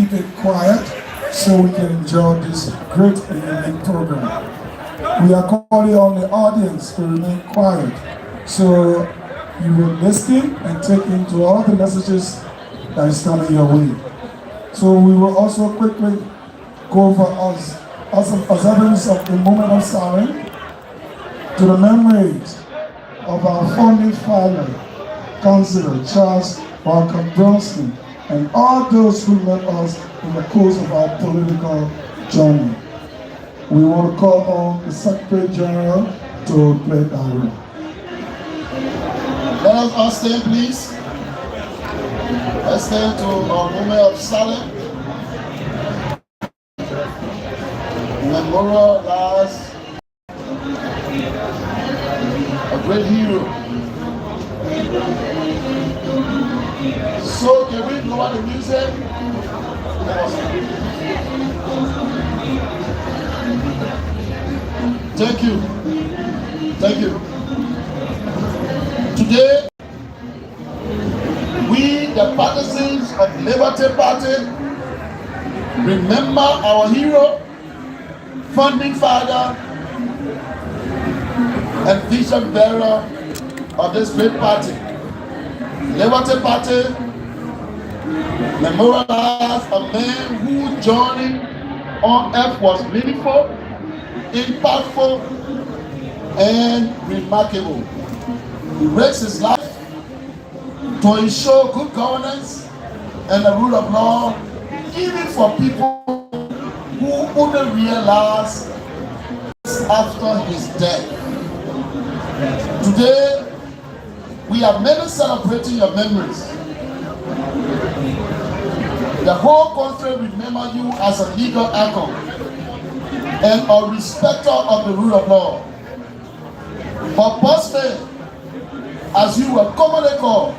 keep it quiet so we can enjoy this great and unique program. We are calling on the audience to remain quiet so you will listen and take into all the messages that is coming your way. So we will also quickly go over as observance of the moment of silence to the memories of our founding father, Councillor Charles Walker Bronston, and all those who led us in the course of our political journey. We want to call on the Secretary General to play that role. Let us all stand, please. Let's stand to our moment of silence. Memorialize a great hero. So can we lower the music? Thank you. Thank you. Today, we, the partisans of Liberty Party, remember our hero, founding father, and vision bearer of this great party. Liberty Party memorialized a man whose journey on earth was meaningful, impactful, and remarkable. He risked his life to ensure good governance and the rule of law, even for people who only realize after his death. Today, we are many celebrating your memories. The whole country remember you as a legal icon and a respecter of the rule of law. For Boston, as you were commonly called,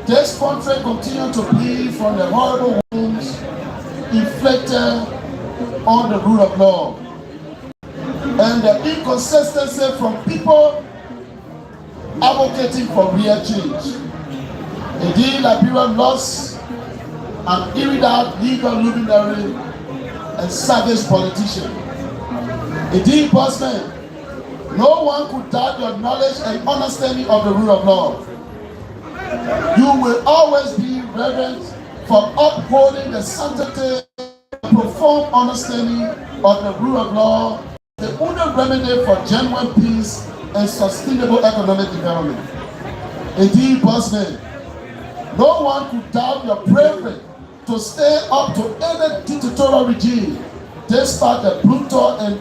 this country continued to bleed from the horrible wounds inflicted on the rule of law and the inconsistency from people advocating for real change. Indeed, Liberia lost an erudite legal luminary and savage politician. Indeed, Boston, no one could doubt your knowledge and understanding of the rule of law. You will always be reverent for upholding the sanctity and profound understanding of the rule of law, the only remedy for genuine peace and sustainable economic development. Indeed, Boston, no one could doubt your bravery to stay up to any dictatorial regime despite the brutal and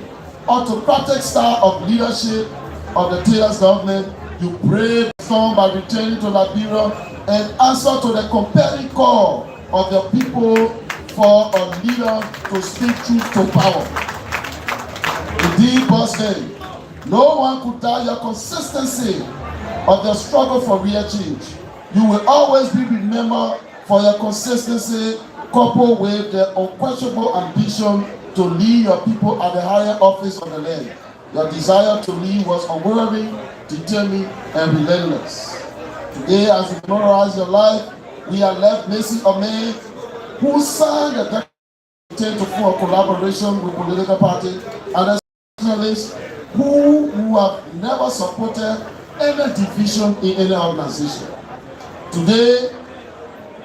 autocratic style of leadership of the Taylor's government. You braved the storm by returning to Liberia and answer to the compelling call of the people for a leader to speak truth to power. Indeed, Boston, no one could doubt your consistency of the struggle for real change. You will always be remembered for your consistency coupled with the unquestionable ambition to lead your people at the higher office of the land. Your desire to lead was unwavering, determined, and relentless. Today, as we memorialize your life, we are left missing a man who signed the declaration to form a collaboration with political parties and nationalists who have never supported any division in any organization. Today,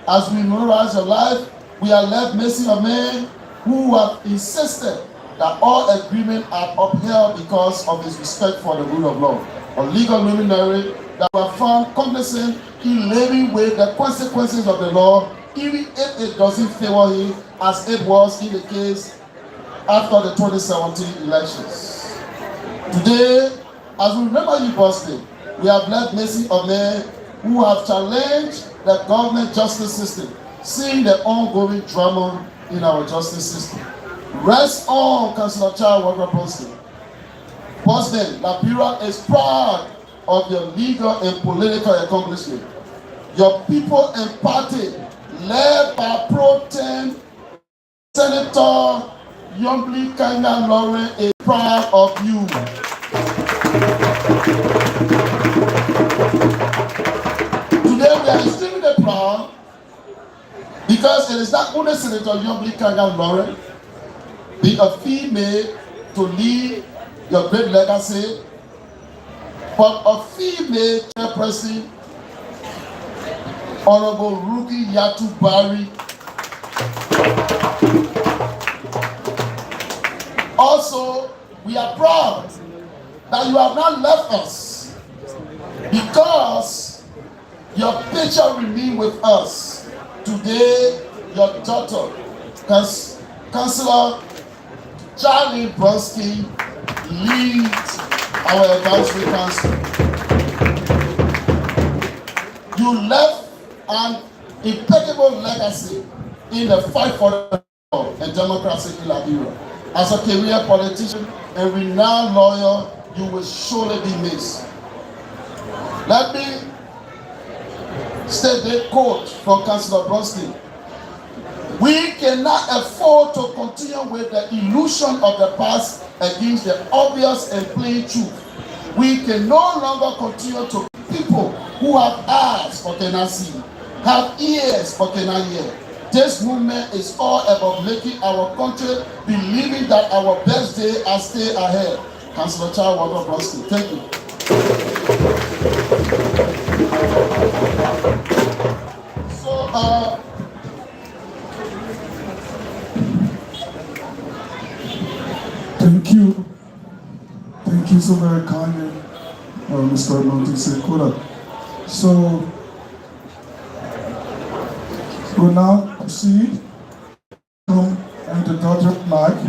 as we memorialize your life, we are left missing a man who have insisted that all agreements are upheld because of his respect for the rule of law. A legal luminary that were found cognizant in living with the consequences of the law, even if it doesn't favor him, as it was in the case after the 2017 elections. Today, as we remember you, Boston, we have left missing a man who have challenged the government justice system, seeing the ongoing drama in our justice system. Rest on, Councillor Charles Walker Bronston. Boston, Liberia is proud of your legal and political accomplishment. Your people and party, led by Pro-Tem Senator Youngly Kanga Lauren, is proud of you. Today we are extremely proud because Because it is not only Senator Youngly Kangan Lauren, be a female to lead your great legacy, but a female chairperson, Honorable Ruki Yatu Bari. Also, we are proud that you have not left us because your picture remains with us. Today, your daughter, Councillor Charlie Bronsky, leads our advisory council. You left an impeccable legacy in the fight for the law and democracy in Liberia. As a career politician and renowned lawyer, you will surely be missed. Let me state the quote from Councillor Bronsky. We cannot afford to continue with the illusion of the past against the obvious and plain truth. We can no longer continue to people who have eyes but cannot see, have ears but cannot hear. This movement is all about making our country believing that our best day are still ahead. Councillor Charles Bronsky, thank you. So, Thank you so very kindly, Mr. Monty Sekola. So, we'll now proceed and the Dr. Mike,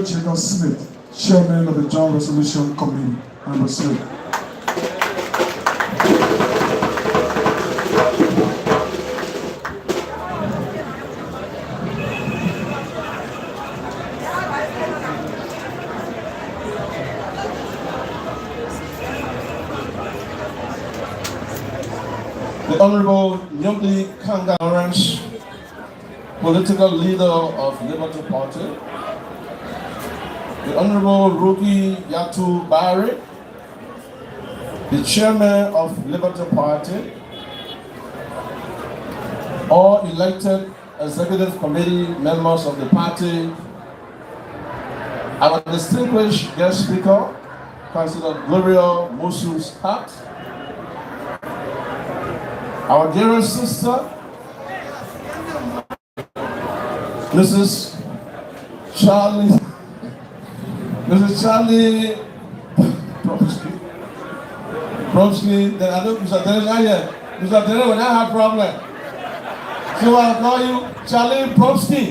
Jacob Smith, Chairman of the Joint Resolution Committee, Member Smith. The Honorable Nyomdi Kanga Lawrence, political leader of Liberty Party. The Honorable Ruki Yatu Bari, the chairman of Liberty Party. All elected executive committee members of the party. Our distinguished guest speaker, Councillor Gloria Moses Hart. Our dearest sister, Mrs. Charlie Bronsky, then I know Mr. Terry not here. Mr. Terry will not have problem. So I'll call you Charlie Bronsky.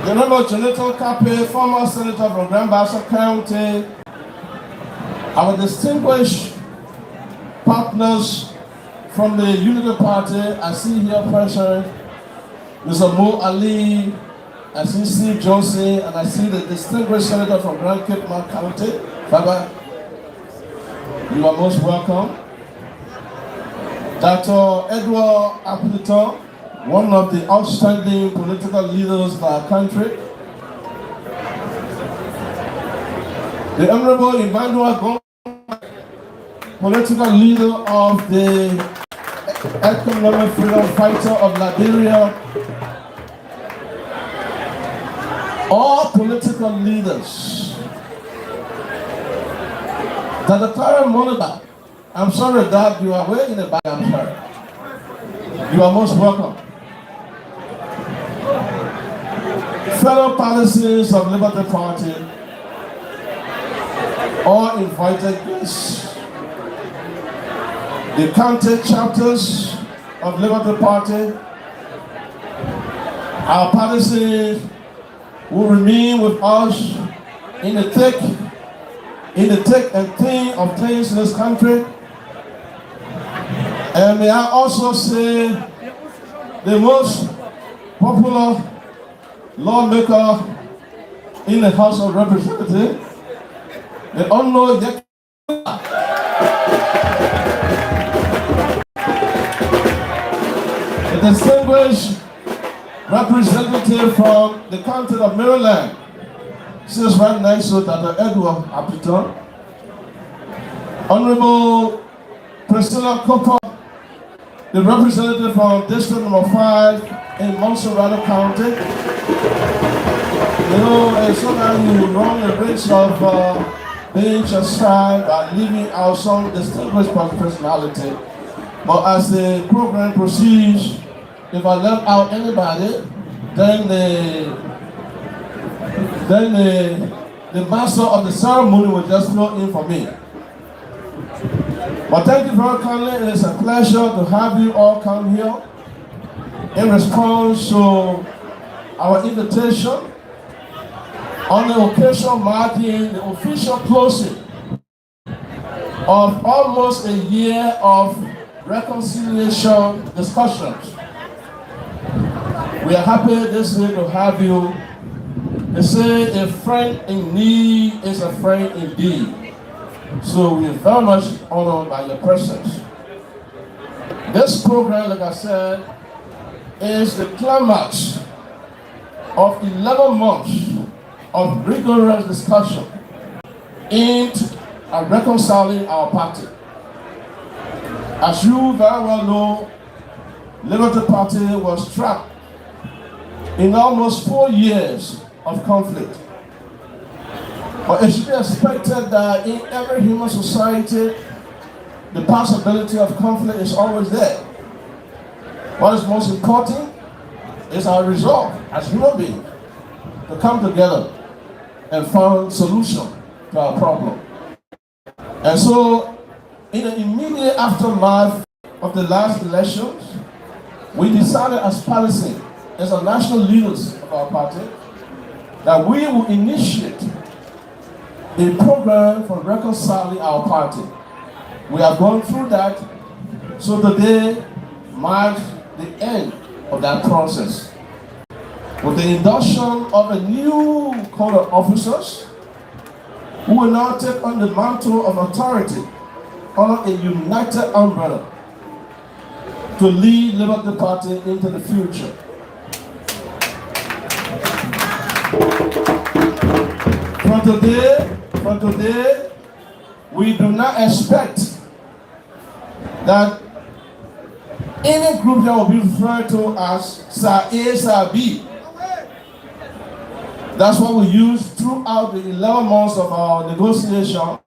The Honorable Jonathan Kape, former senator from Grand Bassa County. Our distinguished partners from the Unity Party, I see here present Mr. Mo Ali, I see Steve Johnson, and I see the distinguished senator from Grand Cape Mount County. Baba, you are most welcome. Dr. Edward Appleton, one of the outstanding political leaders of our country. The Honorable Emmanuel Gomez, political leader of the Economic Freedom Fighter of Liberia. All political leaders. Dr. Karen Monaba, I'm sorry that you are way in the back, I'm sorry. You are most welcome. Fellow partisans of Liberty Party, all invited guests, the county chapters of Liberty Party, our partisans who remain with us in the thick and thin of things in this country. And may I also say the most popular lawmaker in the House of Representatives, the unknown the distinguished representative from the county of Maryland, sits right next to Dr. Edward Appleton. Honorable Priscilla Cooper, the representative from District Number 5 in Montserrat County. You know, sometimes you run the risk of being just shy by leaving out some distinguished personality. But as the program proceeds, if I left out anybody, then the master of the ceremony will just fill in for me. But thank you very kindly. It is a pleasure to have you all come here in response to our invitation on the occasion marking the official closing of almost a year of reconciliation discussions. We are happy this day to have you. They say a friend in need is a friend indeed. So we are very much honored by your presence. This program, like I said, is the climax of 11 months of rigorous discussion into reconciling our party. As you very well know, Liberty Party was trapped in almost 4 years of conflict. But it should be expected that in every human society, the possibility of conflict is always there. What is most important is our resolve as human beings to come together and find solution to our problem. And so, in the immediate aftermath of the last elections, we decided as policy, as the national leaders of our party, that we will initiate a program for reconciling our party. We have gone through that, so today marks the end of that process. With the induction of a new code of officers, who will now take on the mantle of authority under a united umbrella to lead Liberty Party into the future. From today, we do not expect that any group that will be referred to as Sir A, Sir B. That's what we use throughout the 11 months of our negotiation.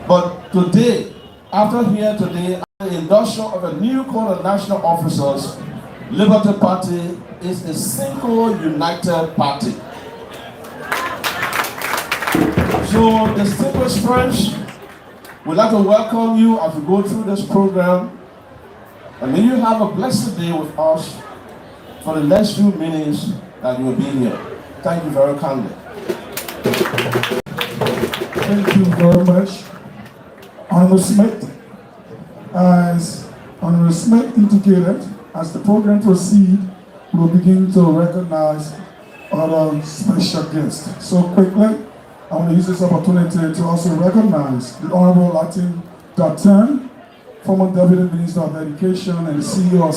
But today, after the induction of a new code of national officers, Liberty Party is a single united party. So, distinguished friends, we'd like to welcome you as we go through this program. And may you have a blessed day with us for the next few minutes that you will be here. Thank you very kindly. Thank you very much, Honorable Smith. As Honorable Smith indicated, as the program proceeds, we will begin to recognize other special guests. So quickly, I want to use this opportunity to also recognize the Honorable Latin Dutton, former Deputy Minister of Education and CEO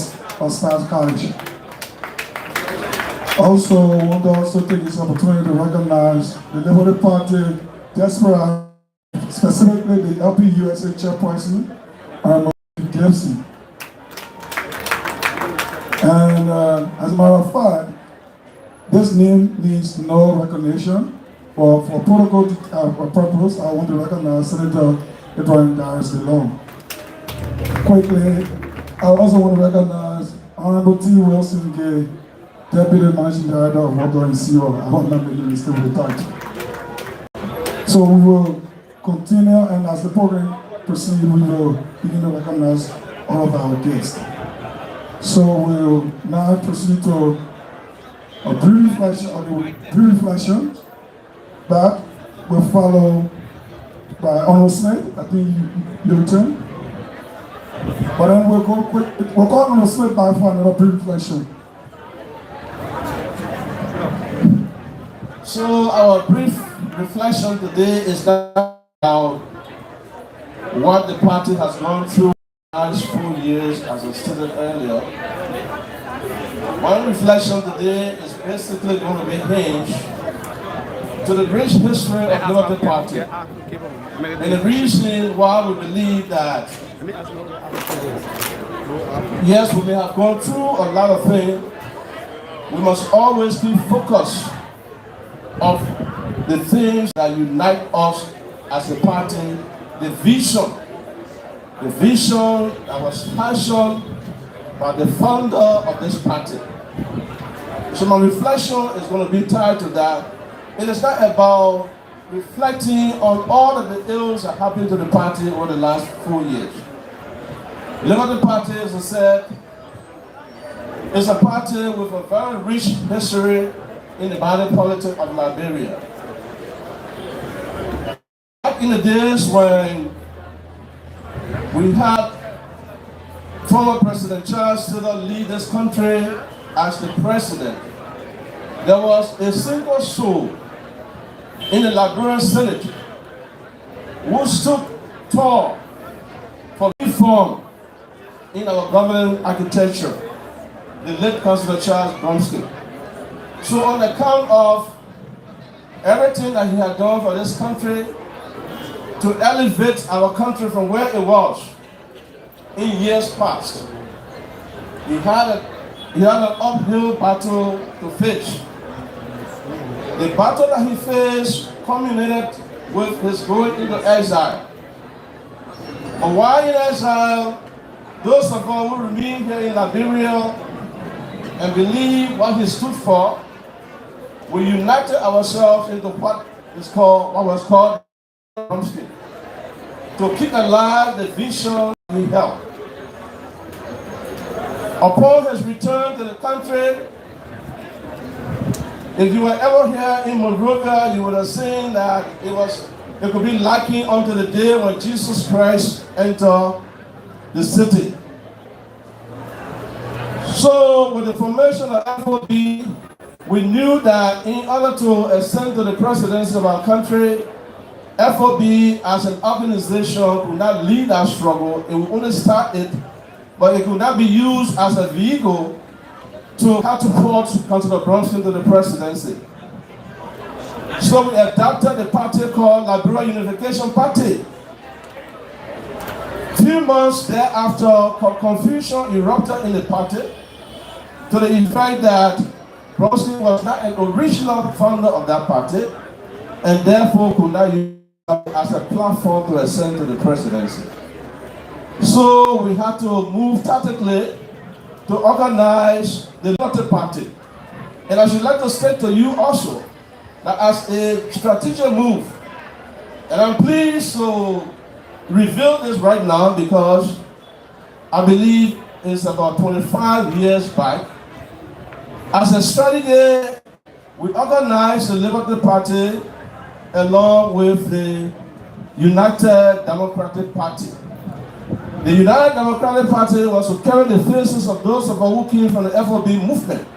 of Stars College. Also, I want to also take this opportunity to recognize the Liberty Party diaspora, specifically the LP USA chairperson, Honorable Gibson. And as a matter of fact, this name needs no recognition. For protocol purpose, I want to recognize Senator Ibrahim Darius Delong. Quickly, I also want to recognize Honorable T. Wilson Gay, Deputy Managing Director of Water and Sewer. I hope not making a mistake with the title. So we will continue, and as the program proceeds, we will begin to recognize all of our guests. So we'll now proceed to a brief reflection. That will follow by Honorable Smith. I think you return. But then we'll call Honorable Smith back for another brief reflection. So our brief reflection today is about what the party has gone through the last 4 years, as I stated earlier. My reflection today is basically going to be hinged to the rich history of Liberty Party. And the reason why we believe that, yes, we may have gone through a lot of things, we must always keep focused of the things that unite us as a party, the vision that was fashioned by the founder of this party. So my reflection is going to be tied to that. It is not about reflecting on all of the ills that happened to the party over the last 4 years. Liberty Party, as I said, is a party with a very rich history in the body politics of Liberia. Back in the days when we had former President Charles Taylor lead this country as the president, there was a single soul in the Liberian Senate who stood tall for reform in our government architecture, the late Councillor Charles Bromsky. So on account of everything that he had done for this country to elevate our country from where it was in years past, he had an uphill battle to face. The battle that he faced culminated with his going into exile. But while in exile, those of us who remain here in Liberia and believe what he stood for, we united ourselves into what was called to keep alive the vision he held. Upon his return to the country, if you were ever here in Monrovia, you would have seen that it could be likened unto the day when Jesus Christ entered the city. So with the formation of FOB, we knew that in order to ascend to the presidency of our country, FOB as an organization could not lead our struggle. It would only start it, but it could not be used as a vehicle to catapult Councillor Bromsky to the presidency. So we adopted a party called Liberia Unification Party. Few months thereafter, confusion erupted in the party to the effect that Bromsky was not an original founder of that party and therefore could not use it as a platform to ascend to the presidency. So we had to move tactically to organize the Liberty Party. And I should like to state to you also that as a strategic move, and I'm pleased to reveal this right now because I believe it's about 25 years back. As a strategy, we organized the Liberty Party along with the United Democratic Party. The United Democratic Party was to carry the faces of those of us who came from the FOB movement.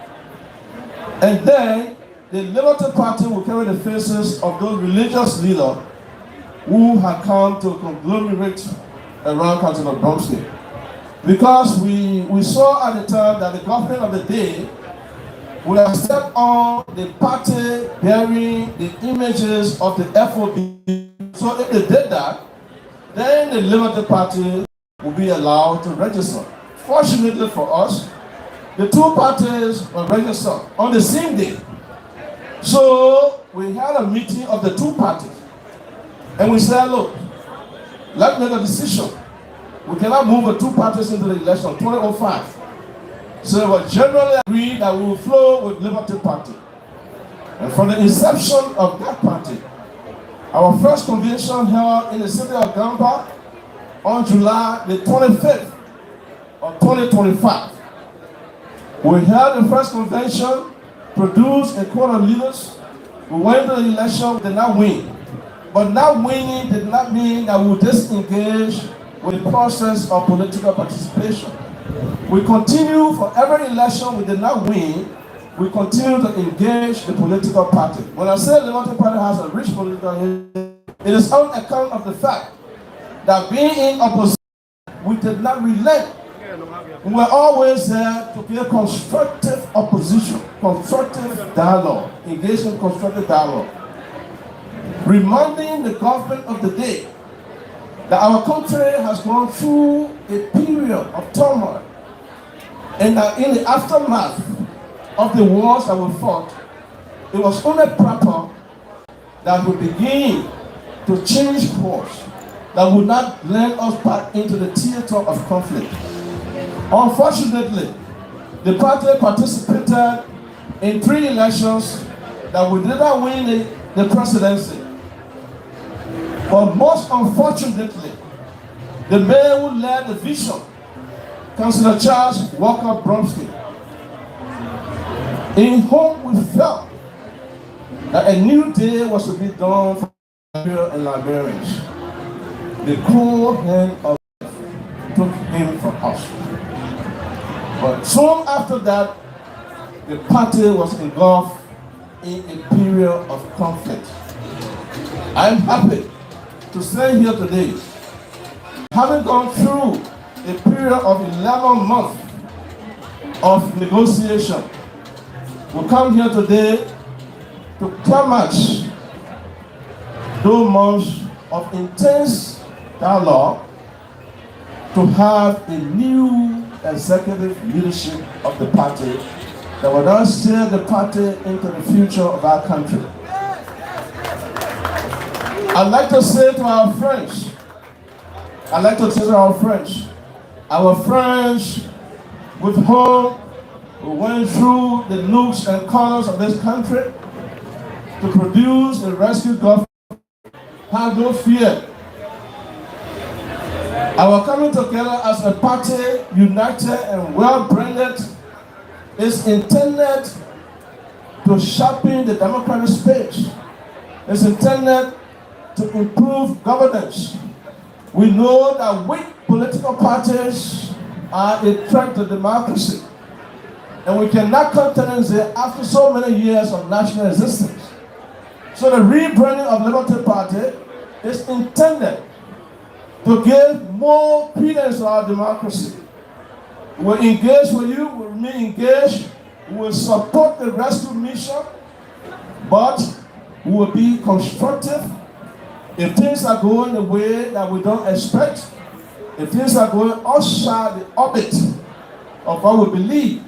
And then the Liberty Party will carry the faces of those religious leaders who had come to conglomerate around Councillor Bromsky. Because we saw at the time that the government of the day would have stepped on the party bearing the images of the FOB. So if they did that, then the Liberty Party will be allowed to register. Fortunately for us, the two parties were registered on the same day. So we had a meeting of the two parties. And we said, look, let's make a decision. We cannot move the two parties into the election 2005. So it was generally agreed that we will flow with Liberty Party. And from the inception of that party, our first convention held in the city of Gamba on July the 25th of 2025. We held the first convention, produced a quorum of leaders. We went to the election, we did not win. But not winning did not mean that we would disengage with the process of political participation. We continue for every election we did not win, we continue to engage the political party. When I say the Liberty Party has a rich political history, it is on account of the fact that being in opposition, we did not relent. We were always there to be a constructive opposition, constructive dialogue, engage in constructive dialogue. Reminding the government of the day that our country has gone through a period of turmoil, and that in the aftermath of the wars that we fought, it was only proper that we begin to change course that would not land us back into the theater of conflict. Unfortunately, the party participated in 3 elections that we did not win the presidency. But most unfortunately, the man who led the vision, Councillor Charles Walker Bromsky, in whom we felt that a new day was to be done for Liberia and Liberians. The cruel hand of death took him from us. But soon after that, the party was engulfed in a period of conflict. I am happy to stand here today, having gone through a period of 11 months of negotiation. We come here today to climax those months of intense dialogue to have a new executive leadership of the party that will now steer the party into the future of our country. I'd like to say to our friends, our friends with whom we went through the nooks and corners of this country to produce a rescue government, have no fear. Our coming together as a party, united and well-branded, is intended to sharpen the democratic space. It's intended to improve governance. We know that weak political parties are a threat to democracy, and we cannot countenance it after so many years of national existence. So the rebranding of Liberty Party is intended to give more credence to our democracy. We will engage with you, we will remain engaged, we will support the rescue mission, but we will be constructive. If things are going the way that we don't expect, if things are going outside the orbit of what we believe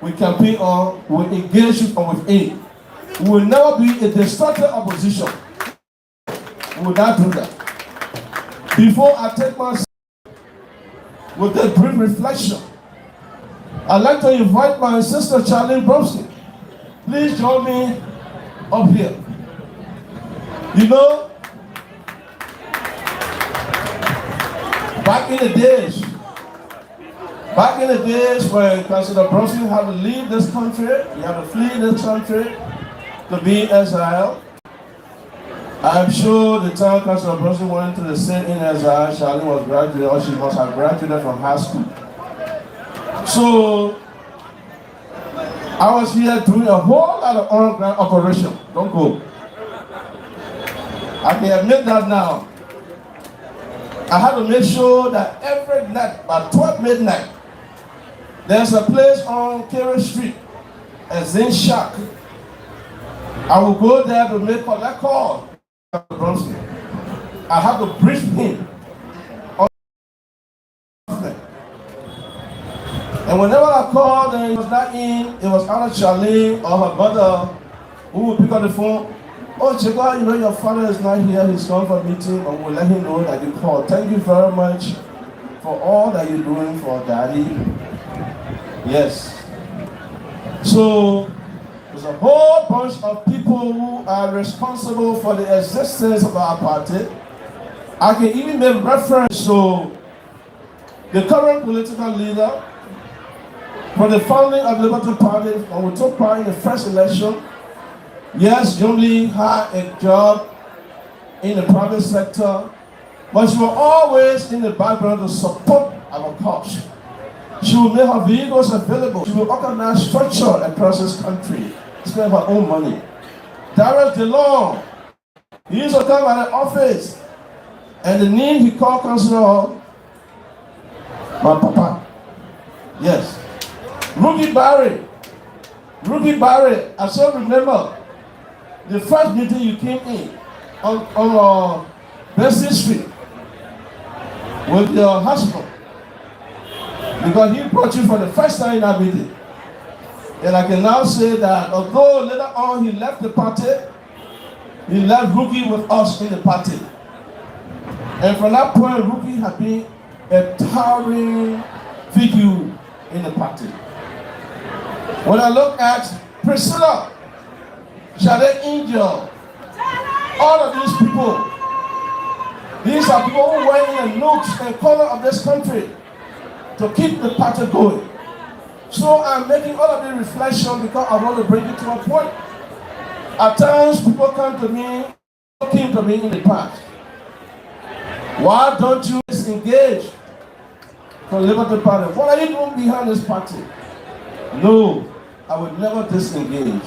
we can be on, we will engage from within. We will never be a destructive opposition. We will not do that. Before I take my with a brief reflection, I'd like to invite my sister Charlene Bromsky. Please join me up here. You know, back in the days when Councillor Bromsky had to leave this country, he had to flee this country to be in exile. I'm sure the time Councillor Bromsky went to the same in exile, Charlene was graduated, or she must have graduated from high school. So I was here doing a whole lot of on-ground operation. Don't go. I can admit that now. I had to make sure that every night, by 12 midnight, there's a place on Kerry Street, a Zen Shack. I will go there to make that call. I have to brief him. And whenever I called and he was not in, it was either Charlene or her mother who would pick up the phone. Oh, Chigwa, you know your father is not here, he's gone for a meeting, and we'll let him know that you called. Thank you very much for all that you're doing for Daddy. Yes. So, there's a whole bunch of people who are responsible for the existence of our party. I can even make reference to the current political leader for the founding of the Liberty Party, when we took part in the first election. Yes, she only had a job in the private sector, but she was always in the background to support our cause. She will make her vehicles available. She will organize structure across this country, spend her own money. Darius DeLong, he used to come at the office, and the name he called Councillor, my papa. Yes. Ruby Barry, I still remember the first meeting you came in on Bessie Street. with your husband, because he brought you for the first time in that meeting. And I can now say that although later on he left the party, he left Rookie with us in the party. And from that point, Rookie had been a towering figure in the party. When I look at Priscilla, Shade Angel, all of these are people who went in the nooks and corners of this country to keep the party going. So I'm making all of these reflections because I want to bring it to a point. At times, people came to me in the past. Why don't you disengage from Liberty Party? What are you doing behind this party? No, I would never disengage.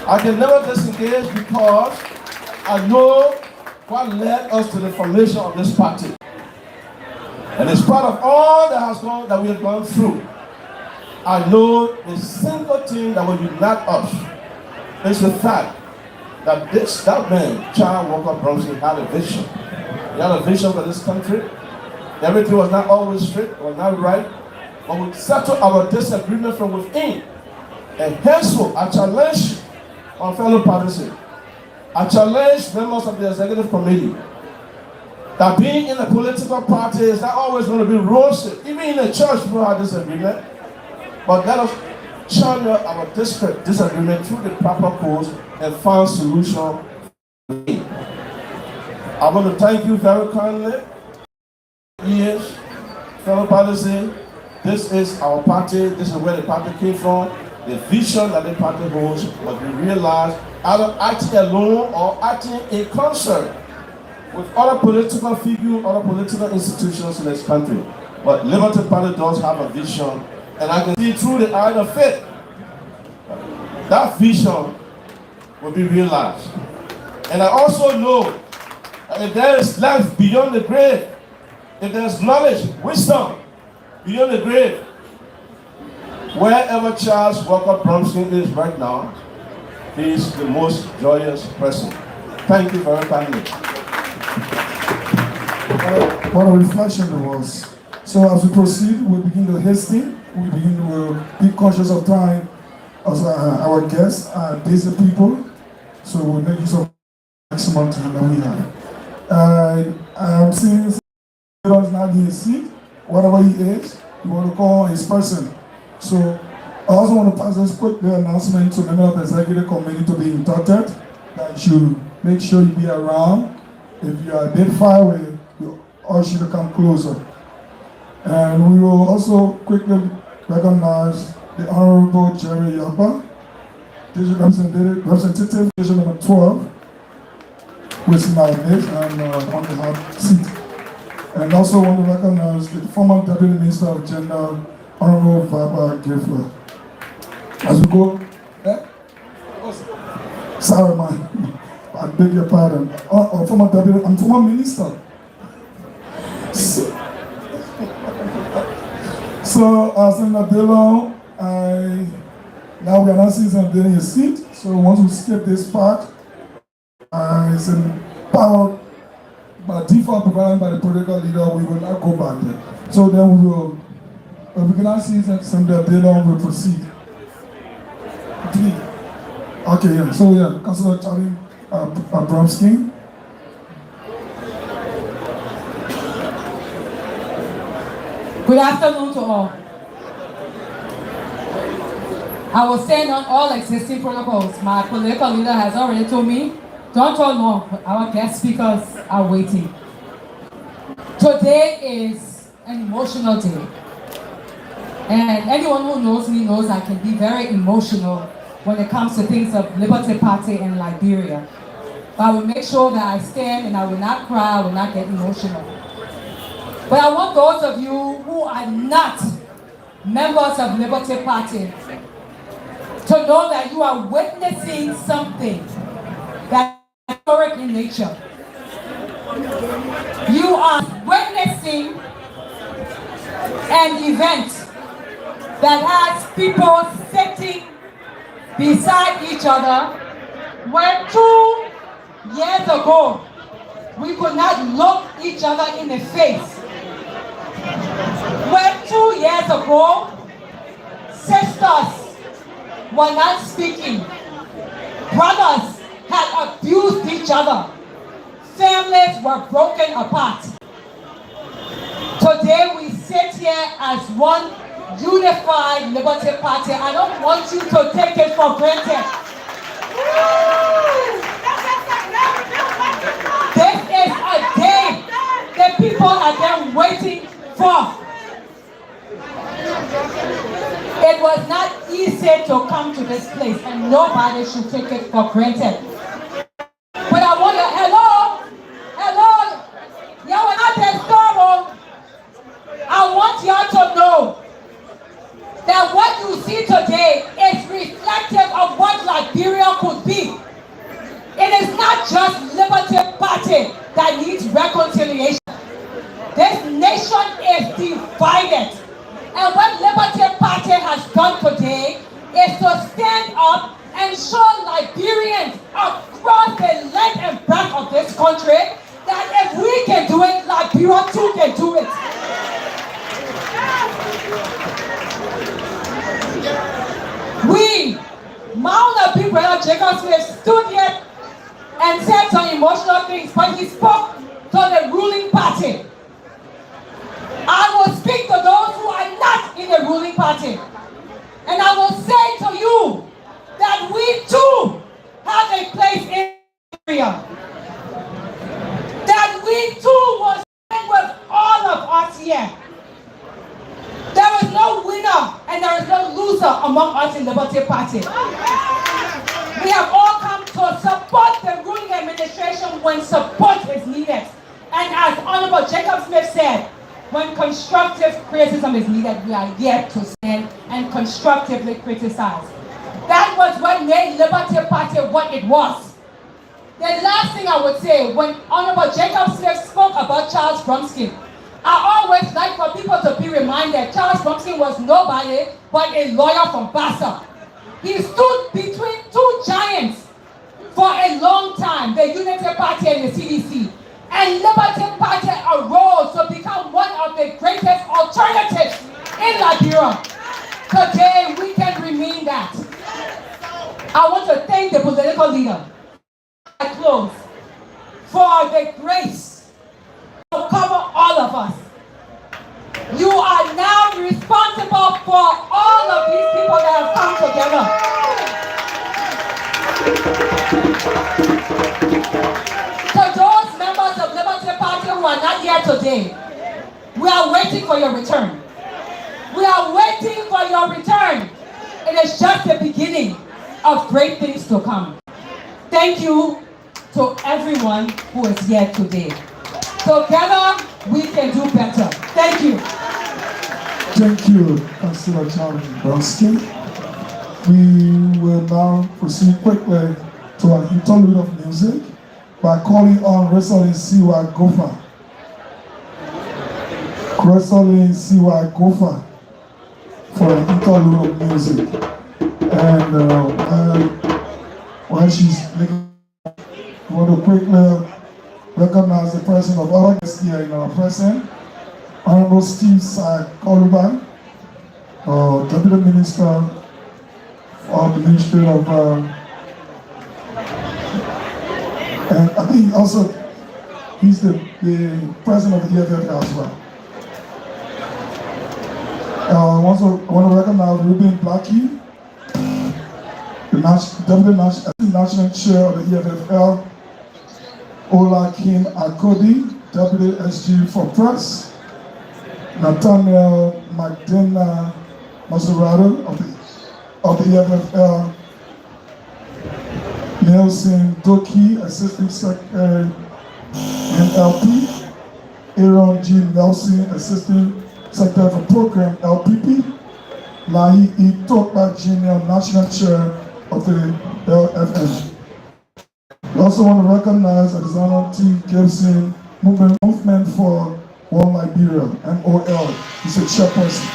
I can never disengage because I know what led us to the formation of this party. And it's part of all that we have gone through. I know the single thing that will unite us is the fact that that man, Charles Walker Bromsky, had a vision. He had a vision for this country. Everything was not always straight, was not right, but we settled our disagreement from within. And henceforth, I challenge my fellow participants. I challenge members of the executive committee that being in a political party is not always going to be rosy. Even in the church, people have disagreement. But let us channel our disagreement through the proper course and find solution. I want to thank you very kindly. Yes, fellow participants, this is our party. This is where the party came from. The vision that the party holds must be realized either acting alone or acting in concert with other political figures, other political institutions in this country. But Liberty Party does have a vision, and I can see through the eye of faith that vision will be realized. And I also know that if there is life beyond the grave, if there is knowledge, wisdom beyond the grave, wherever Charles Walker Bromsky is right now, he is the most joyous person. Thank you very kindly. What a reflection it was. So as we proceed, we begin to hasten. We begin to be conscious of time as our guests are busy people. So we'll make use of maximum time that we have. I'm seeing someone not in his seat, whatever he is, you want to call his person. So I also want to pass this quick announcement to members of the executive committee to be inducted, that you make sure you be around. If you are identified with, we urge you to come closer. And we will also quickly recognize the Honorable Jerry Yaba, representative, division number 12, who is in our midst and on the hot seat. And also want to recognize the former Deputy Minister of Gender, Honorable Barbara Giffler. As we go, sorry man, I beg your pardon. Former Deputy, I'm former Minister. So Senator Dillon, now we are not seeing Senator Dillon in his seat. So once we skip this part, it's empowered by default provided by the political leader. We will not go back there. So then we will. We cannot see Senator Dillon will proceed. Okay, yeah. So yeah, Councilor Charlie Bromsky. Good afternoon to all. I will stand on all existing protocols. My political leader has already told me, don't talk long, our guest speakers are waiting. Today is an emotional day. And anyone who knows me knows I can be very emotional when it comes to things of Liberty Party in Liberia. But I will make sure that I stand and I will not cry, I will not get emotional. But I want those of you who are not members of Liberty Party to know that you are witnessing something that is historic in nature. You are witnessing an event that has people sitting beside each other when 2 years ago we could not look each other in the face When 2 years ago, sisters were not speaking, brothers had abused each other, families were broken apart. Today we sit here as one unified Liberty Party. I don't want you to take it for granted. This is a day that people have been waiting for. It was not easy to come to this place, and nobody should take it for granted. But I want you, hello, y'all are not that storm. I want y'all to know that what you see today is reflective of what Liberia could be. It is not just Liberty Party that needs reconciliation. This nation is divided. And what Liberty Party has done today is to stand up and show Liberians across the length and breadth of this country that if we can do it, Liberia too can do it. We, Mount of Big Brother Jacob Smith, stood here and said some emotional things, but he spoke to the ruling party. I will speak to those who are not in the ruling party. And I will say to you that we too have a place in Nigeria. That we too will stand with all of us here. There is no winner and there is no loser among us in the Liberty Party. We have all come to support the ruling administration when support is needed. And as Honorable Jacob Smith said, when constructive criticism is needed, we are here to stand and constructively criticize. That was what made Liberty Party what it was. The last thing I would say, when Honorable Jacob Smith spoke about Charles Bromsky, I always like for people to be reminded Charles Bromsky was nobody but a lawyer from Bassa. He stood between two giants for a long time, the Unity Party and the CDC. And Liberty Party arose to become one of the greatest alternatives in Liberia. Today, we can remain that. I want to thank the political leader, I close, for the grace to cover all of us. You are now responsible for all of these people that have come together. To those members of Liberty Party who are not here today, we are waiting for your return. We are waiting for your return. It is just the beginning of great things to come. Thank you to everyone who is here today. Together, we can do better. Thank you. Thank you, Councillor Charles Bromsky. We will now proceed quickly to an interlude of music by calling on Rosalie Siwa Gofa. Rosalie Siwa Gofa for an interlude of music. And while she's making, I want to quickly recognize the presence of our guests here in our presence. Honorable Steve Koluban, Deputy Minister of the Ministry of, and I think also he's the President of the EFF as well. I also want to recognize Ruben Blackie, the Deputy National Chair of the EFFL, Ola Kim Akodi, Deputy SG for Press, Nathaniel Magdalena Maserado of the EFFL, Nelson Doki, Assistant Secretary NLP, Aaron G. Nelson, Assistant Secretary for Program LPP, Lahi E. Tokba Jr., National Chair of the LFN. We also want to recognize Alexander T. Gibson, Movement for One Liberia, MOL. He's a chairperson.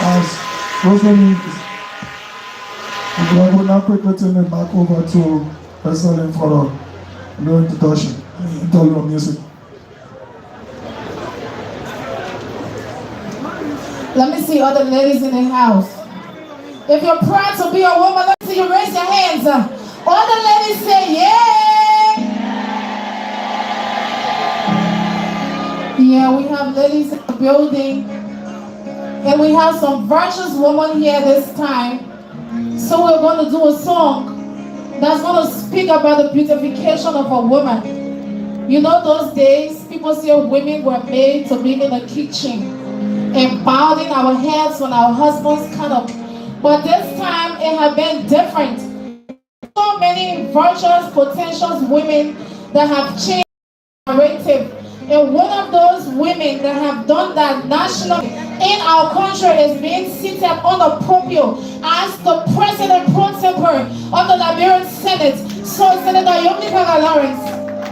As Rosalie we will now quickly turn it back over to President for the introduction, interlude of music. Let me see other ladies in the house. If you're proud to be a woman, let me see you raise your hands. All the ladies say, yeah. Yeah, we have ladies in the building. And we have some virtuous women here this time. So we're going to do a song that's going to speak about the beautification of a woman. You know, those days, people say women were made to be in the kitchen and bowing our heads when our husbands come up. But this time, it has been different. So many virtuous, potential women that have changed the narrative. And one of those women that have done that nationally in our country is being seated on the podium as the president pro tempore of the Liberian Senate. So, Senator Yomika Lawrence,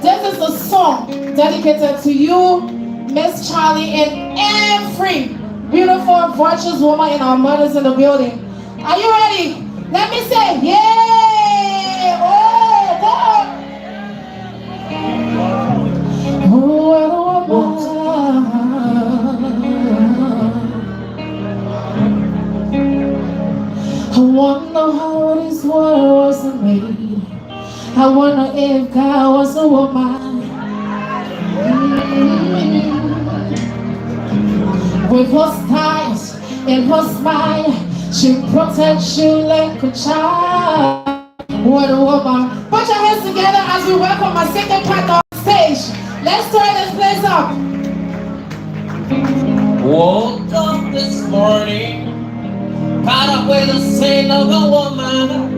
this is the song dedicated to you, Miss Charlie, and every beautiful, virtuous woman in our mothers in the building. Are you ready? Let me say, yeah! Oh, God! Oh, I wonder how this world was made. I wonder if God was a woman. With her styles and her smile, she protects you like a child. What a woman. Put your hands together as we welcome my second partner on stage. Let's turn this place up. Woke up this morning, caught up with the sin of a woman.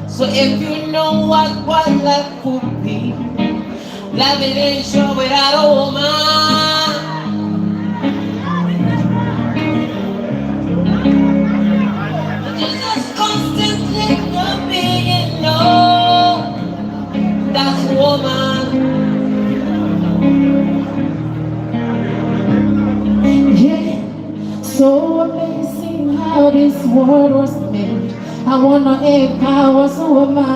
So if you know what life could be, life it ain't sure without a woman. Just constantly being no, that's a woman. Yeah, so amazing how this world was made. I wonder if I was a woman.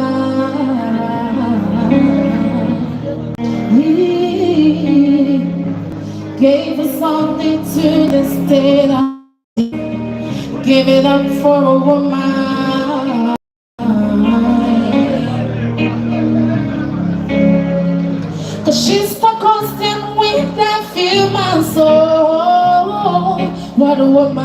He gave us something to this day. Give it up for a woman. Cause she's the constant wind that fills my soul. What a woman.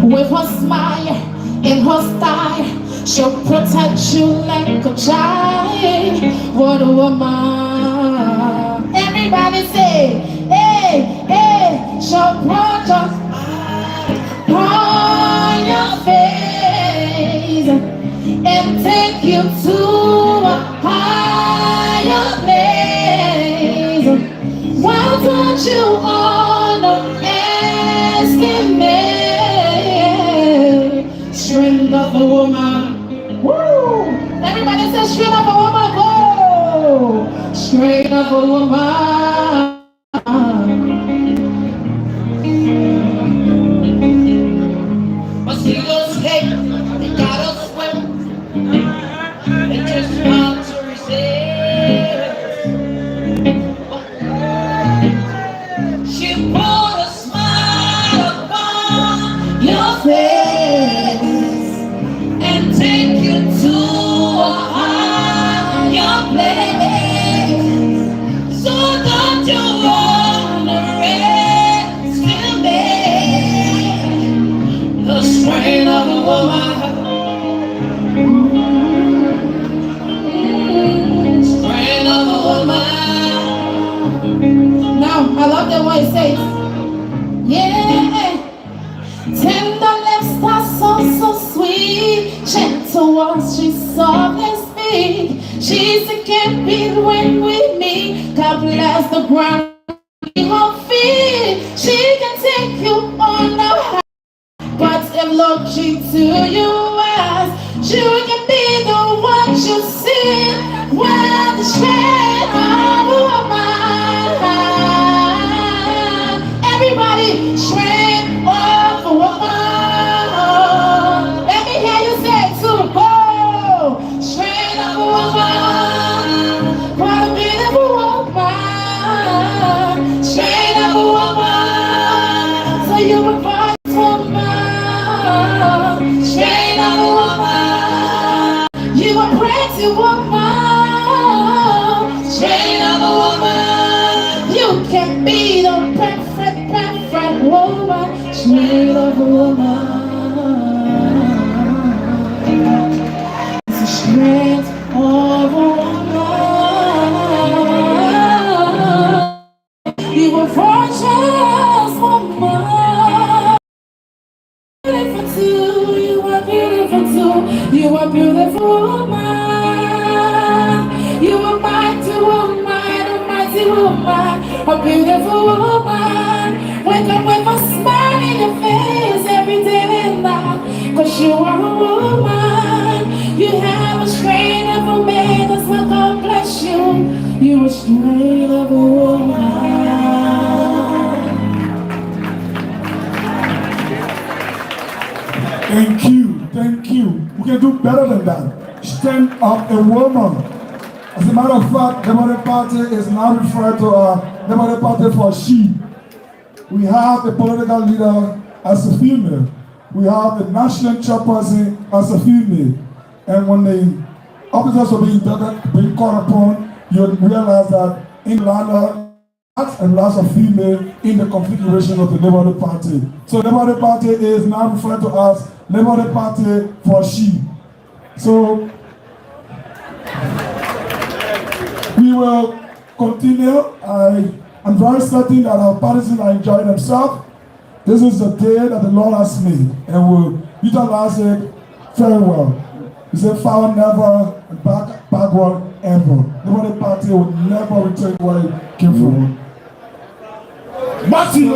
With her smile and her style, she'll protect you like a child. What a woman. Everybody say, hey, hey, she'll protect on your face and take you to a higher place. Why don't you underestimate strength of a woman? Woo! Everybody say strength of a woman. Go! Strength of a woman. But she goes, hey, they gotta swim. They just want to resist. She put a smile upon your face and take you to a higher place. So don't you underestimate the strength of a woman. Strength of a woman. Now, I love the way it says, yeah. Tender lips are so sweet. Gentle words, she's soft and speak. She's a compete when we meet. God bless the ground in her feet. She can take you on the high. But if looking to your eyes, she can be the one you see. Well, the strength of a woman. Everybody, strength of a woman. Let me hear you say it too. Go! Strength of a woman. too. You are beautiful too. You are beautiful woman. You are mighty woman, a mighty woman, a beautiful woman. Wake up with a smile in your face every day and night. Cause you are a woman. You have a strength of a man. That's what God bless you. You are strength of a woman. Thank you, thank you. We can do better than that. Stand up a woman. As a matter of fact, the Liberty Party is now referred to the Liberty Party for she. We have the political leader as a female. We have the national chairperson as a female. And when the officers are being called upon, you realize that in London, and lots of female in the configuration of the Liberty Party. So Liberty Party is now referred to as Liberty Party for she. So we will continue. I'm very certain that our partisans are enjoying themselves. This is the day that the Lord has made, and we'll utilize it very well. He said, forward never and backward ever. Liberty Party will never return where it came from. Matthew,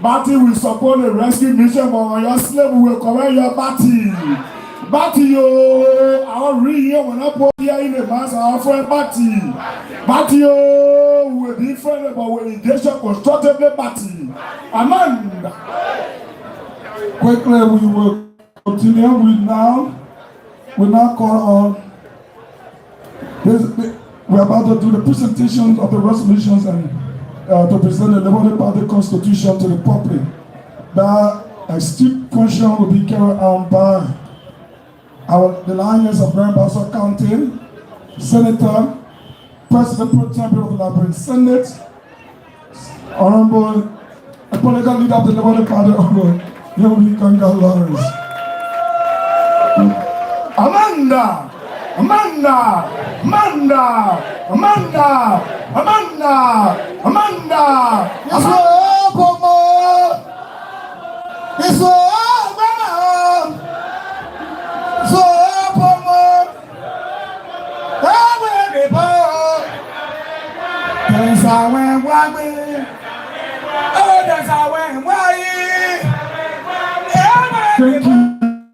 Matthew will support the rescue mission, but on your slave will correct your Matthew, I'll read here when I put here in the mass, our friend Matthew will be friendly, but will engage constructively, Matthew. Amen. Quickly, we will continue. We now call on we're about to do the presentation of the resolutions and to present the Liberty Party Constitution to the public. That esteemed function will be carried out by the Lions of Grand Bassa County, Senator, President Pro Tempore of the Liberian Senate, Honorable, the political leader of the Liberty Party, Honorable Yomi Kanga Lawrence. Amanda.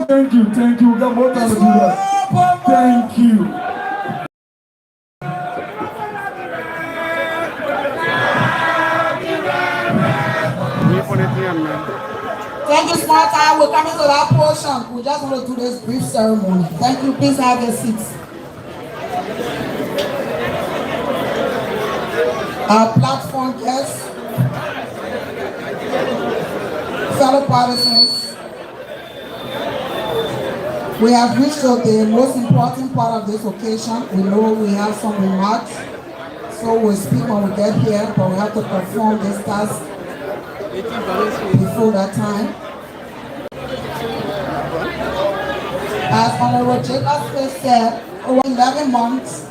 Thank you. We got more time to do that. Thank you. Thank you, small time. We're coming to that portion. We just want to do this brief ceremony. Thank you. Please have your seats. Our platform guests, fellow partisans, we have reached the most important part of this occasion. We know we have some remarks, so we'll speak when we get here, but we have to perform this task before that time. As Honorable Jacob Smith said, over 11 months,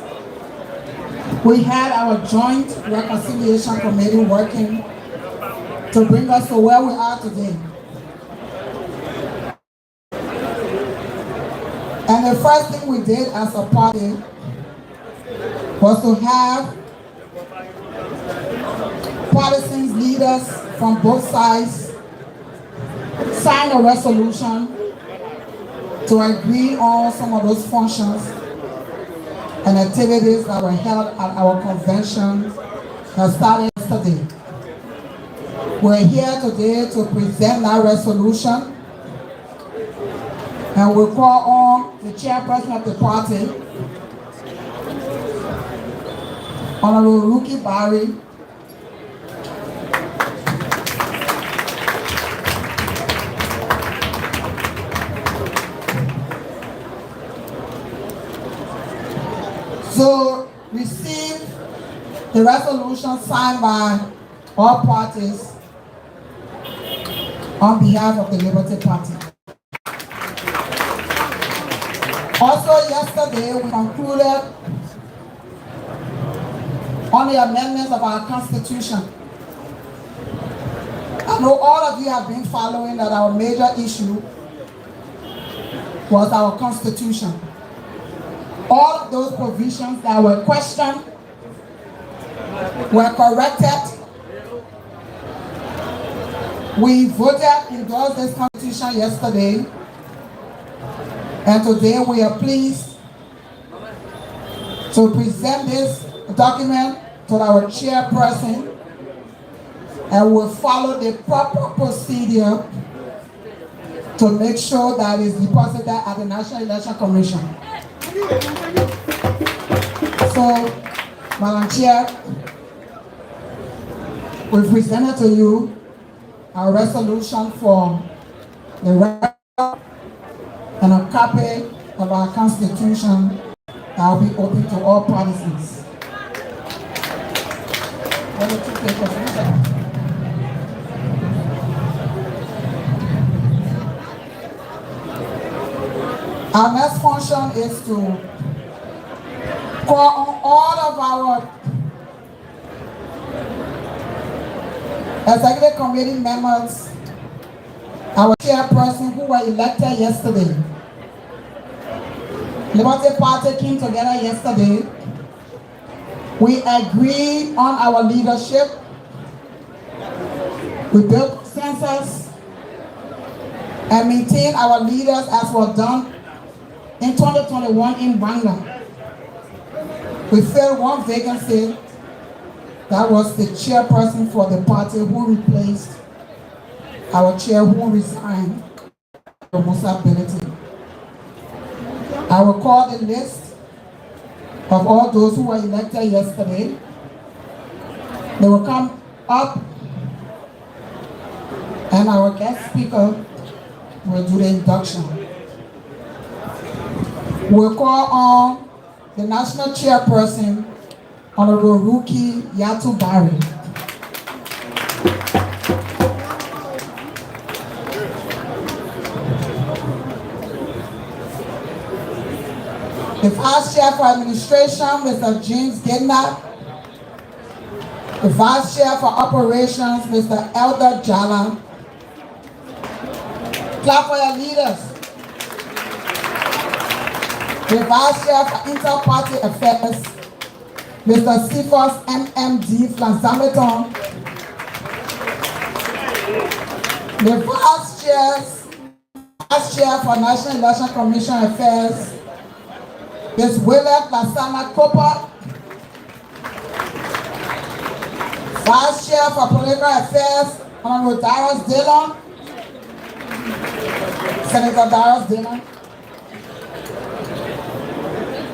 we had our joint reconciliation committee working to bring us to where we are today. And the first thing we did as a party was to have partisans, leaders from both sides sign a resolution to agree on some of those functions and activities that were held at our convention that started yesterday. We're here today to present that resolution, and we'll call on the chairperson of the party, Honorable Ruki Barry, to receive the resolution signed by all parties on behalf of the Liberty Party. Also yesterday we concluded on the amendments of our Constitution. I know all of you have been following that our major issue was our Constitution. All of those provisions that were questioned were corrected. We voted endorsed this Constitution yesterday, and today we are pleased to present this document to our chairperson, and will follow the proper procedure to make sure that it's deposited at the National Election Commission. So, Madam Chair, we presented to you our resolution for the record and a copy of our Constitution that will be open to all partisans. What did you take of it? Our next function is to call on all of our executive committee members, our chairperson who were elected yesterday. Liberty Party came together yesterday. We agreed on our leadership. We built consensus and maintained our leaders as was done in 2021 in Bangla. We filled one vacancy. That was the chairperson for the party who replaced our chair who resigned from responsibility. I will call the list of all those who were elected yesterday. They will come up and our guest speaker will do the induction. We'll call on the national chairperson, Honorable Ruki Yatubari. The Vice Chair for Administration, Mr. James Gidnap. The Vice Chair for Operations, Mr. Elder Jala. Clap for your leaders. The Vice Chair for Inter-Party Affairs, Mr. Sifos MMD Flansameton. The Vice Chair for National Election Commission Affairs, Ms. Willett Lasana Kopa. Vice Chair for Political Affairs, Honorable Darius Dillon. Senator Darius Dillon.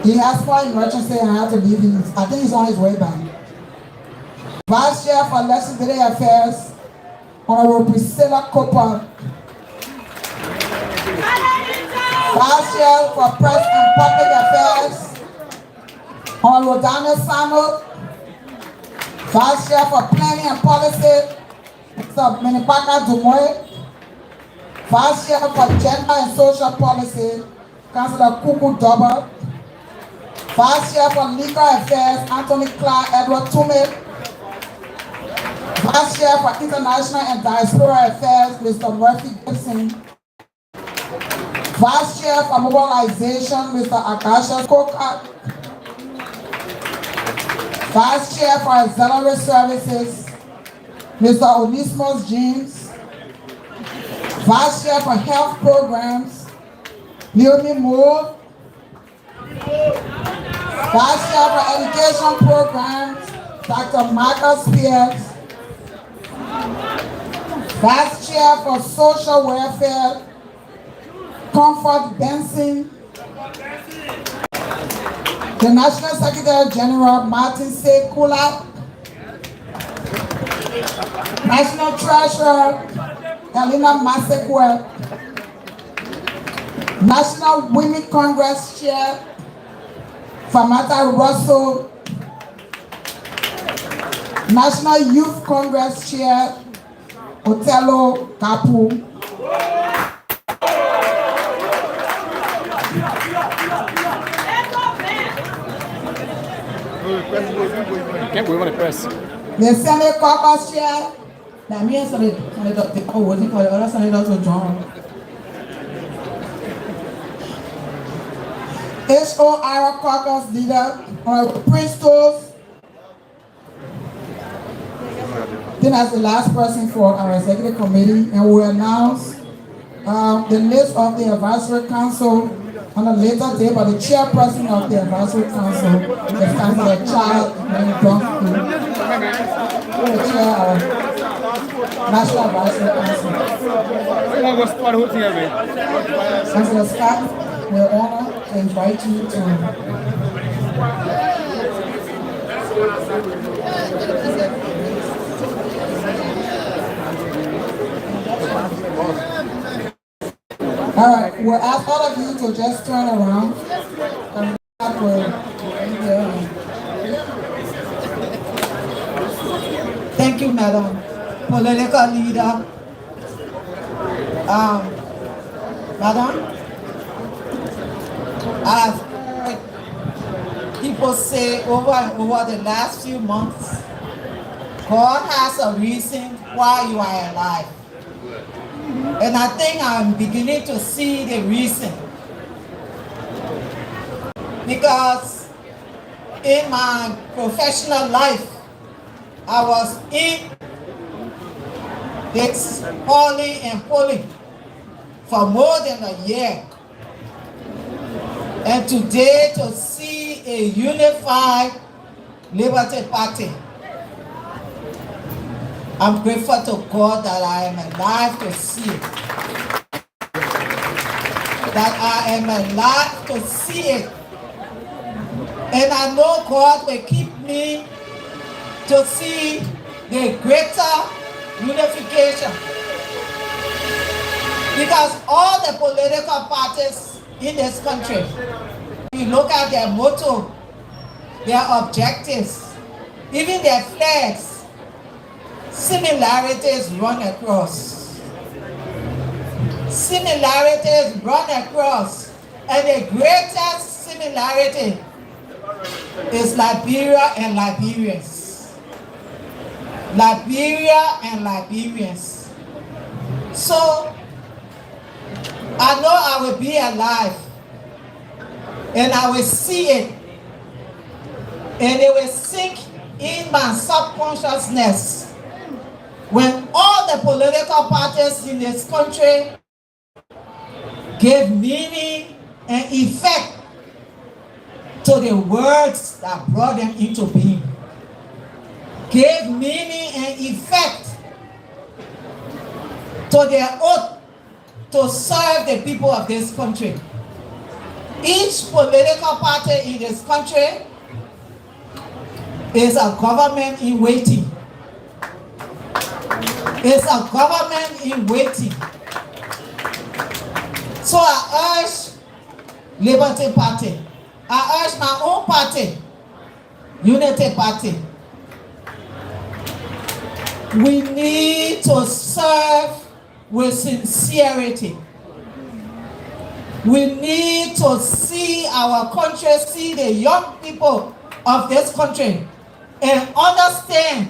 He has for emergency and had to leave. I think he's on his way back. Vice Chair for Legislative Affairs, Honorable Priscilla Cooper. Vice Chair for Press and Public Affairs, Honorable Daniel Samuel. Vice Chair for Planning and Policy, Mr. Minipaka Dumoy. Vice Chair for Gender and Social Policy, Councillor Kuku Doba. Vice Chair for Legal Affairs, Anthony Clark Edward Tume. Vice Chair for International and Diaspora Affairs, Mr. Murphy Gibson. Vice Chair for Mobilization, Mr. Akasha Koka. Vice Chair for Auxiliary Services, Mr. Onismos James. Vice Chair for Health Programs, Leonie Moore. Vice Chair for Education Programs, Dr. Michael Spears. Vice Chair for Social Welfare, Comfort Benson. The National Secretary General, Martin Sekula. National Treasurer, Elena Masekwe. National Women Congress Chair, Famata Russell. National Youth Congress Chair, Otello Kapu. Can't wait on the press. The Senate caucus chair, that means the voting for the other senators to join. HOR caucus leader, Prince Toes. Then as the last person for our executive committee, and we announce the list of the advisory council on a later day, but the chairperson of the advisory council is Councilor Child who will chair our National Advisory Council. Councilor Scott, we're honored to invite you to all right, we'll ask all of you to just turn around and thank you, Madam Political Leader. Madam, I've heard people say over and over the last few months, God has a reason why you are alive. And I think I'm beginning to see the reason. Because in my professional life, I was in this hauling and pulling for more than a year. And today to see a unified Liberty Party, I'm grateful to God that I am alive to see it. That I am alive to see it. And I know God will keep me to see the greater unification. Because all the political parties in this country, you look at their motto, their objectives, even their flags, similarities run across. Similarities run across. And the greatest similarity is Liberia and Liberians. Liberia and Liberians. So, I know I will be alive. And I will see it. And it will sink in my subconsciousness. When all the political parties in this country gave meaning and effect to the words that brought them into being. Gave meaning and effect to their oath to serve the people of this country. Each political party in this country is a government in waiting. It's a government in waiting. So I urge Liberty Party. I urge my own party, Unity Party. We need to serve with sincerity. We need to see our country, see the young people of this country, and understand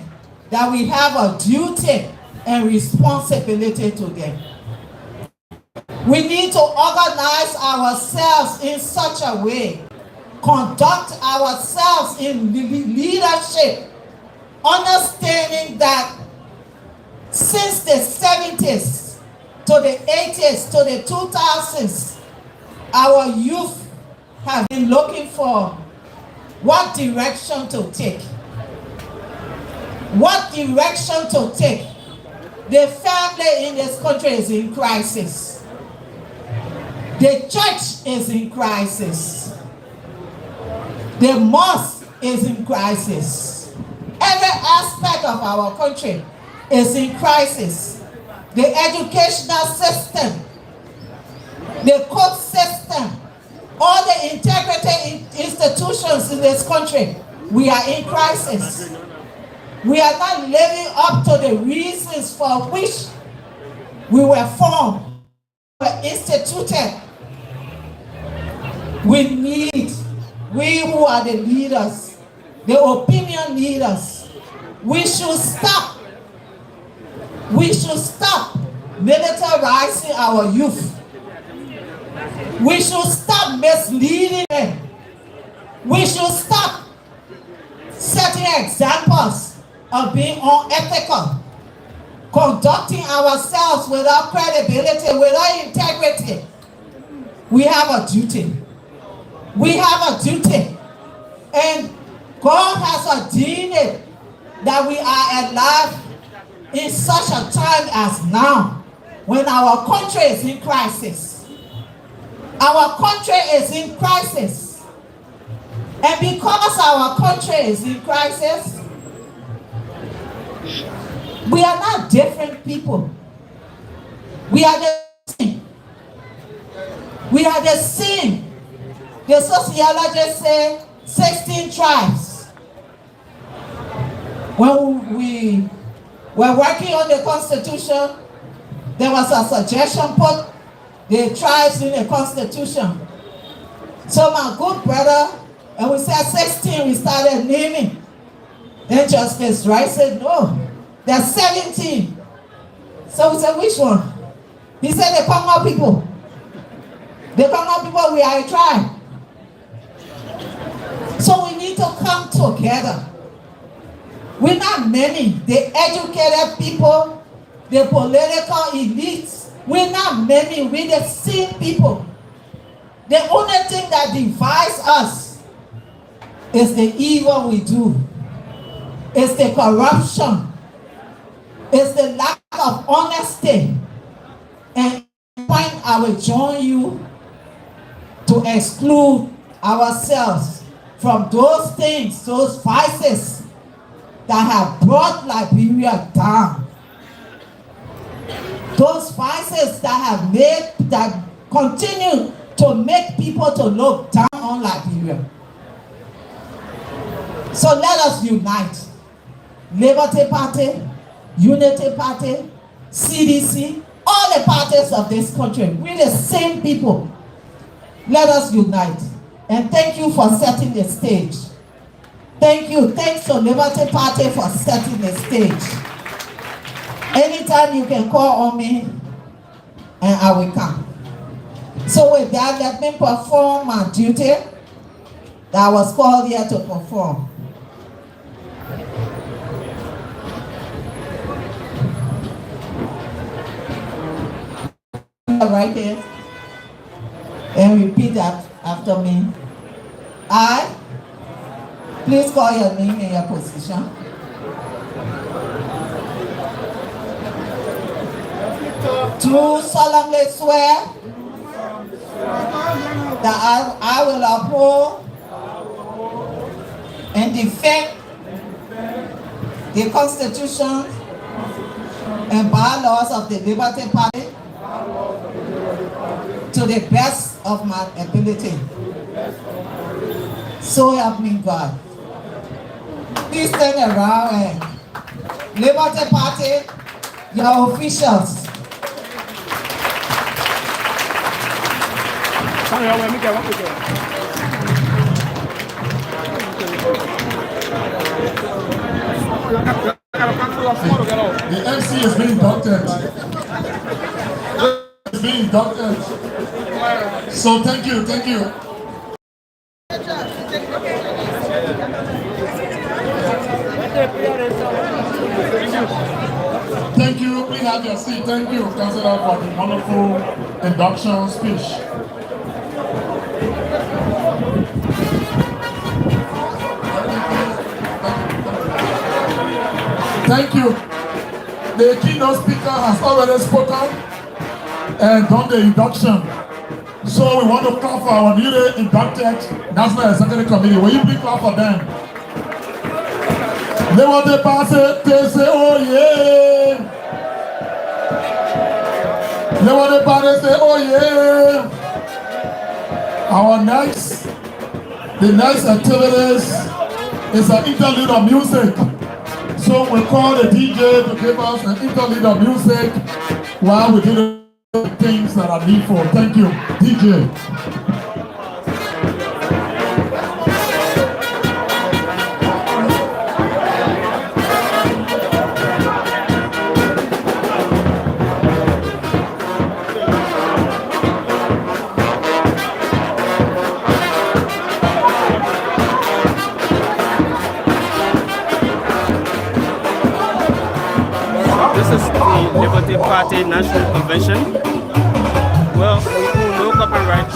that we have a duty and responsibility to them. We need to organize ourselves in such a way, conduct ourselves in leadership, understanding that since the 70s to the 80s to the 2000s, our youth have been looking for what direction to take. What direction to take? The family in this country is in crisis. The church is in crisis. The mosque is in crisis. Every aspect of our country is in crisis. The educational system, the court system, all the integrity institutions in this country, we are in crisis. We are not living up to the reasons for which we were formed, were instituted. We who are the leaders, the opinion leaders, we should stop. We should stop militarizing our youth. We should stop misleading them. We should stop setting examples of being unethical, conducting ourselves without credibility, without integrity. We have a duty. We have a duty. And God has ordained it that we are alive in such a time as now, when our country is in crisis. Our country is in crisis. And because our country is in crisis, we are not different people. We are the same. We are the same. The sociologists say 16 tribes. When we were working on the Constitution, there was a suggestion put the tribes in the Constitution. So my good brother, and we said 16, we started naming. Then Justice Wright said, no, there's 17. So we said, which one? He said, the Congo people. The Congo people, we are a tribe. So we need to come together. We're not many. The educated people, the political elites, we're not many. We're the same people. The only thing that divides us is the evil we do. It's the corruption. It's the lack of honesty. And point I will join you to exclude ourselves from those things, those vices that have brought Liberia down. Those vices that continue to make people to look down on Liberia. So let us unite. Liberty Party, Unity Party, CDC, all the parties of this country. We're the same people. Let us unite. And thank you for setting the stage. Thank you. Thanks to Liberty Party for setting the stage. Anytime you can call on me, and I will come. So with that, let me perform my duty that I was called here to perform. Right here, and repeat that after me. I, please call your name and your position. Do solemnly swear that I will uphold and defend the Constitution and bylaws of the Liberty Party to the best of my ability. So help me God. Please turn around and Liberty Party, your officials. The MC is being inducted. It's being inducted. So thank you, thank you. Thank you. Please have your seat. Thank you, Councillor, for the wonderful induction speech. Thank you. The keynote speaker has already spoken and done the induction. So we want to clap for our newly inducted National Executive Committee. Will you please clap for them? They want to pass it, they say, oh yeah. They want to pass it, say, oh yeah. The next activities is an interlude of music. So we call the DJ to give us an interlude of music while we do the things that are needful. Thank you, DJ. Liberty Party National Convention. Well, no copyright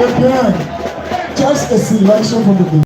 Again, just a selection from the